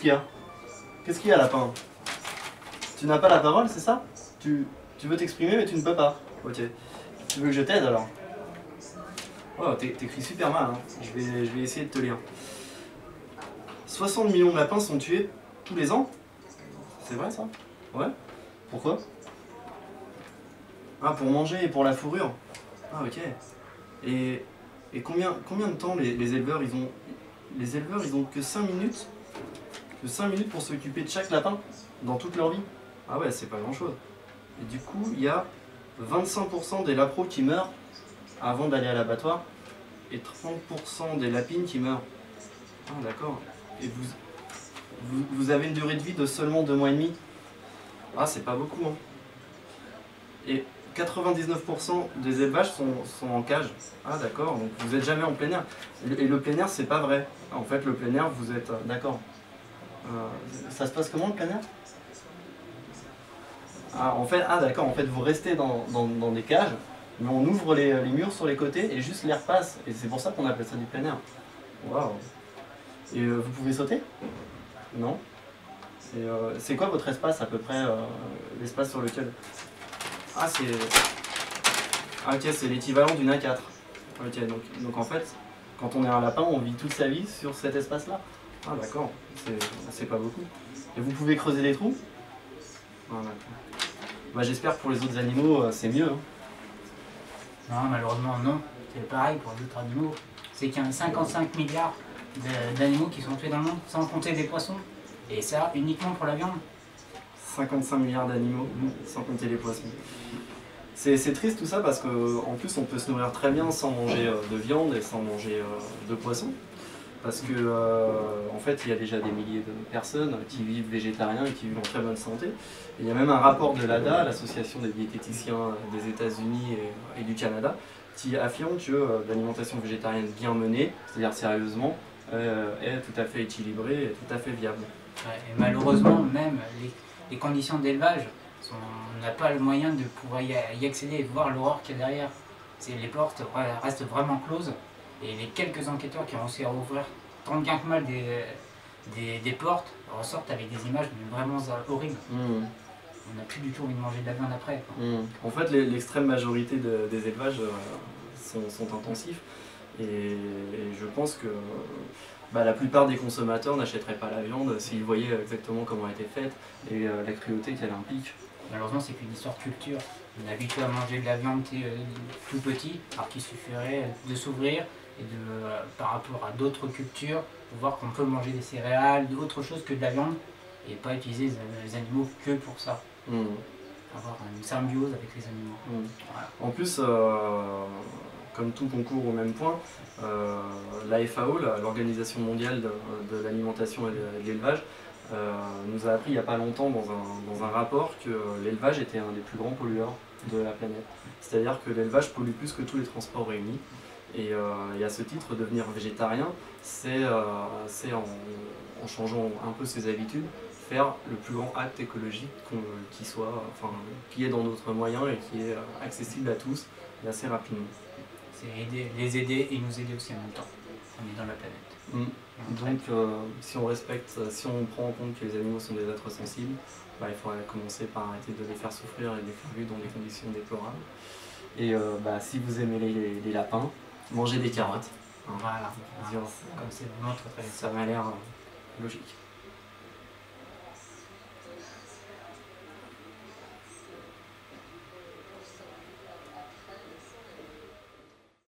Qu'est-ce qu'il y a? Qu'est-ce qu'il y a, lapin? Tu n'as pas la parole, c'est ça? Tu veux t'exprimer, mais tu ne peux pas. Ok. Tu veux que je t'aide alors? Oh, t'écris super mal, hein. Je vais essayer de te lire. 60 millions de lapins sont tués tous les ans? C'est vrai ça? Ouais? Pourquoi? Ah, pour manger et pour la fourrure. Ah, ok. Et combien de temps les éleveurs, ils ont... Les éleveurs, ils ont que 5 minutes? Que 5 minutes pour s'occuper de chaque lapin dans toute leur vie? Ah ouais, c'est pas grand chose. Et du coup, il y a 25% des lapros qui meurent avant d'aller à l'abattoir et 30% des lapines qui meurent. Ah d'accord. Et vous avez une durée de vie de seulement 2 mois et demi? Ah, c'est pas beaucoup, hein. Et 99% des élevages sont en cage. Ah d'accord, donc vous n'êtes jamais en plein air. Et le plein air, c'est pas vrai. En fait, le plein air, vous êtes... D'accord. Ça se passe comment, le plein air? Ah d'accord, en fait, vous restez dans des cages, mais on ouvre les murs sur les côtés et juste l'air passe. Et c'est pour ça qu'on appelle ça du plein air. Waouh. Et vous pouvez sauter? Non. Et c'est quoi votre espace à peu près, l'espace sur lequel... Ah, c'est... Ah, ok, c'est l'équivalent d'une A4. Ok, donc en fait, quand on est un lapin, on vit toute sa vie sur cet espace-là. Ah d'accord, c'est pas beaucoup. Et vous pouvez creuser des trous? Ah, d'accord. Bah, j'espère que pour les autres animaux, c'est mieux. Hein. Non, malheureusement, non. C'est pareil pour les autres animaux. C'est qu'il y a 55 milliards d'animaux qui sont tués dans le monde, sans compter des poissons. Et ça, uniquement pour la viande. 55 milliards d'animaux, sans compter les poissons. C'est triste tout ça parce qu'en plus on peut se nourrir très bien sans manger de viande et sans manger de poisson. Parce que en fait il y a déjà des milliers de personnes qui vivent végétariens et qui vivent en très bonne santé. Et il y a même un rapport de l'ADA, l'association des diététiciens des États-Unis et du Canada, qui affirme que l'alimentation végétarienne bien menée, c'est-à-dire sérieusement, est tout à fait équilibrée et tout à fait viable. Ouais, et malheureusement, même les conditions d'élevage, on n'a pas le moyen de pouvoir y accéder et de voir l'horreur qu'il y a derrière. Les portes restent vraiment closes et les quelques enquêteurs qui ont réussi à ouvrir tant bien que mal des portes ressortent avec des images vraiment horribles. On n'a plus du tout envie de manger de la viande après. En fait, l'extrême majorité des élevages sont intensifs et je pense que la plupart des consommateurs n'achèteraient pas la viande s'ils voyaient exactement comment elle était faite et la cruauté qu'elle implique. Malheureusement, c'est qu'une histoire de culture. On est habitué à manger de la viande tout petit, alors qu'il suffirait de s'ouvrir et par rapport à d'autres cultures, de voir qu'on peut manger des céréales, d'autres choses que de la viande, et pas utiliser les animaux que pour ça. Avoir une symbiose avec les animaux. Voilà. En plus, comme tout concourt au même point, la FAO, l'Organisation mondiale de l'alimentation et de l'élevage, nous a appris il n'y a pas longtemps dans un rapport que l'élevage était un des plus grands pollueurs de la planète. C'est-à-dire que l'élevage pollue plus que tous les transports réunis. Et à ce titre, devenir végétarien, c'est en changeant un peu ses habitudes, faire le plus grand acte écologique qui est dans notre moyen et qui est accessible à tous et assez rapidement. C'est les aider et nous aider aussi en même temps. On est dans la planète. Donc si on prend en compte que les animaux sont des êtres sensibles, il faudrait commencer par arrêter de les faire souffrir et de les faire vivre dans des conditions déplorables. Et si vous aimez les lapins, mangez des carottes. Voilà. Comme c'est notre très ça m'a l'air logique.